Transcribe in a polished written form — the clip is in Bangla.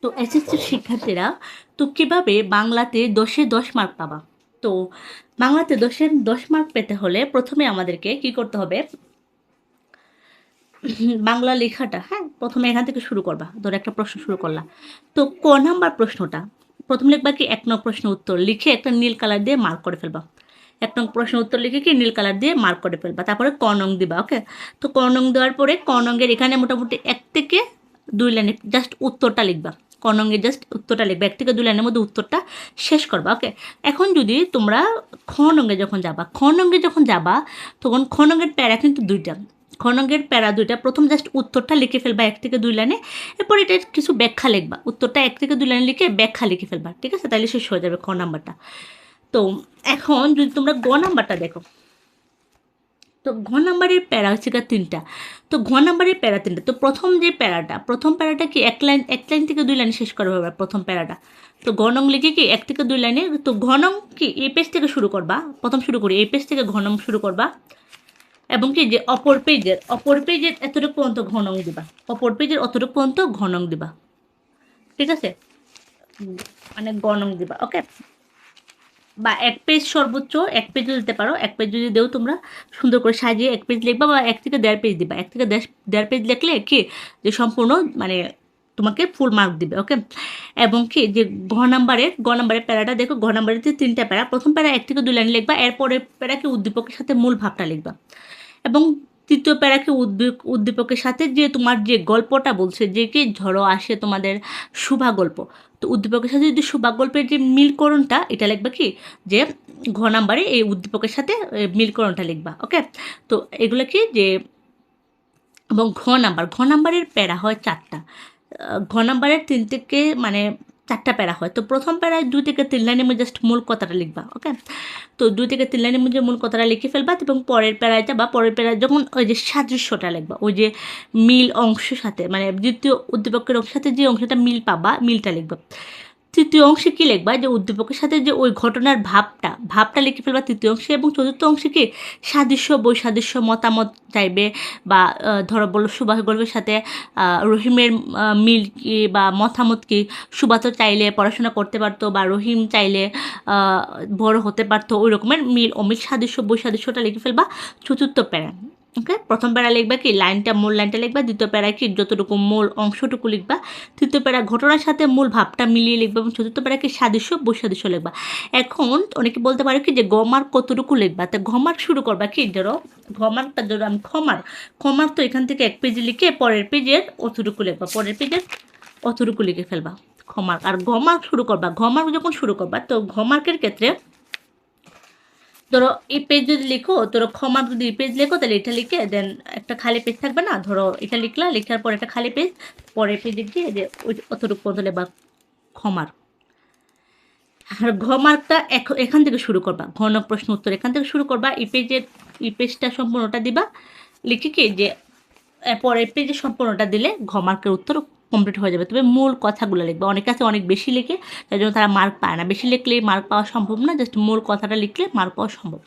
তো এসএসসির শিক্ষার্থীরা তো কিভাবে বাংলাতে 10-এ 10 মার্ক পাবা? তো বাংলাতে 10-এ 10 মার্ক পেতে হলে প্রথমে আমাদেরকে কি করতে হবে? বাংলা লেখাটা, হ্যাঁ? প্রথমে এখান থেকে শুরু করবা। ধরো একটা প্রশ্ন শুরু করলা। তো ক নাম্বার প্রশ্নটা প্রথম লিখবা কি ১ নং প্রশ্ন উত্তর লিখে একটা নীল কালার দিয়ে মার্ক করে ফেলবা। ১ নং প্রশ্ন উত্তর লিখে কি নীল কালার দিয়ে মার্ক করে ফেলবা। তারপরে ক নং দিবা, ওকে? তো ক নং দেওয়ার পরে ক নংয়ের এখানে মোটামুটি ১ থেকে ২ লাইনে জাস্ট উত্তরটা লিখবা। ক নংয়ে জাস্ট উত্তরটা লিখবা। ১ থেকে ২ লাইনের মধ্যে উত্তরটা শেষ করবা, ওকে? এখন যদি তোমরা খ নংয়ে যখন যাবা, তখন খ নংয়ের প্যারা কিন্তু ২ টা। খ নংয়ের প্যারা ২ টা। প্রথম জাস্ট উত্তরটা লিখে ফেলবা ১ থেকে ২ লাইনে। এরপর এটার কিছু ব্যাখ্যা লিখবা। উত্তরটা ১ থেকে ২ লাইনে লিখে ব্যাখ্যা লিখে ফেলবা। ঠিক আছে? তাইলে শেষ হয়ে যাবে খ নাম্বারটা। তো এখন যদি তোমরা গ নাম্বারটা দেখো, তো ঘ নাম্বারের প্যারা হচ্ছে গিয়ে ৩টা। তো ঘ নাম্বারের প্যারা ৩টা। তো প্রথম প্যারাটা কি ১ লাইন থেকে ২ লাইনে শেষ করা হবে প্রথম প্যারাটা। তো ঘ নং লিখে কি ১ থেকে ২ লাইনে, তো ঘ নং কি এই পেজ থেকে শুরু করবা। প্রথম শুরু করি এই পেজ থেকে ঘ নং শুরু করবা। এবং কি যে অপর পেজের এতটুকু পর্যন্ত ঘ নং দিবা। অপর পেজের অতটুকু পর্যন্ত ঘ নং দিবা। ঠিক আছে? মানে গ নং দিবা, ওকে? বা ১ পেজ সর্বোচ্চ ১ পেজও দিতে পারো। ১ পেজ যদি দেও তোমরা সুন্দর করে সাজিয়ে ১ পেজ লিখবা, বা ১ থেকে ১.৫ পেজ দিবা। ১ থেকে ১.৫ পেজ লিখলে কি যে সম্পূর্ণ মানে তোমাকে ফুল মার্ক দিবে, ওকে? এবং কি যে গ নাম্বারের প্যারাটা দেখো, গ নাম্বারের ৩টা প্যারা। প্রথম প্যারা ১ থেকে ২ লাইন লিখবা। এরপরের প্যারাকে উদ্দীপকের সাথে মূল ভাবটা লিখবা। এবং তৃতীয় প্যারাকে উদ্দীপকের সাথে যে তোমার যে গল্পটা বলছে, যে কি ঝড়ো আসে তোমাদের শুভা গল্প। তো উদ্দীপকের সাথে যদি শুভা গল্পের যে মিলকরণটা এটা লিখবা কি যে ঘ নাম্বারে এই উদ্দীপকের সাথে মিলকরণটা লিখবা, ওকে? তো এগুলো কি যে, এবং ঘ নাম্বারের প্যারা হয় ৪টা। ঘ নাম্বারের ৩ থেকে মানে ৪টা প্যারা হয়। তো প্রথম প্যারায় ২ থেকে ৩ লাইনের মধ্যে জাস্ট মূল কথাটা লিখবা, ওকে? তো ২ থেকে ৩ লাইনের মধ্যে মূল কথাটা লিখে ফেলবা, এবং পরের প্যারায় যাবা। পরের প্যারায় যখন ওই যে সাদৃশ্যটা লিখবা, ওই যে মিল অংশের সাথে মানে দ্বিতীয় উদ্দীপকের অংশের সাথে যে অংশটা মিল পাবা, মিলটা লিখবা। তৃতীয় অংশে কী লিখবা, যে উদ্দীপকের সাথে যে ওই ঘটনার ভাবটা লিখে ফেলবা তৃতীয় অংশে। এবং চতুর্থ অংশে কি সাদৃশ্য বৈসাদৃশ্য মতামত চাইবে, বা ধরো বললো সুভাষ গল্পের সাথে রহিমের মিল কি বা মতামত কি। সুভা তো চাইলে পড়াশোনা করতে পারতো, বা রহিম চাইলে বড় হতে পারতো, ওই রকমের মিল অমিল সাদৃশ্য বৈসাদৃশ্যটা লিখে ফেলবা চতুর্থ প্যারা, ওকে? প্রথম প্যারা লিখবা কি মূল লাইনটা লিখবা। দ্বিতীয় প্যারা কি যতটুকু মূল অংশটুকু লিখবা। তৃতীয় প্যারা ঘটনার সাথে মূল ভাবটা মিলিয়ে লিখবা। এবং চতুর্থ প্যারা কি সাদৃশ্য বৈসাদৃশ্য লিখবা। এখন অনেকে বলতে পারে কি যে গমার্ক কতটুকু লিখবা। তো ঘমার্ক শুরু করবা কি ধরো, ধরো আমি ক্ষমার তো এখান থেকে ১ পেজে লিখে পরের পেজের অতটুকু লিখবা, পরের পেজের অতটুকু লিখে ফেলবা ক্ষমার্ক। আর ঘমার্ক শুরু করবা, ঘমার্ক যখন শুরু করবা, তো ঘমার্কের ক্ষেত্রে ধরো এই পেজ যদি লিখো, ধরো ক্ষমার যদি এই পেজ লেখো, তাহলে এটা লিখে দেন একটা খালি পেজ থাকবে না, ধরো এটা লিখলা, লেখার পর একটা খালি পেজ, পরের পেজে গিয়ে যে ওই অতটুকু পর্যন্ত বা ক্ষমার। আর ঘমার্কটা এখান থেকে শুরু করবা, ঘন প্রশ্ন উত্তর এখান থেকে শুরু করবা। এই পেজটা সম্পূর্ণটা দিবা, লিখে কি যে পরের পেজে সম্পূর্ণটা দিলে ঘমার্কের উত্তর কমপ্লিট হয়ে যাবে। তবে মূল কথাগুলো লিখবে। অনেক কাছে অনেক বেশি লিখে, তাই জন্য তারা মার্ক পায় না। বেশি লিখলে মার্ক পাওয়া সম্ভব না, জাস্ট মূল কথাটা লিখলে মার্ক পাওয়া সম্ভব।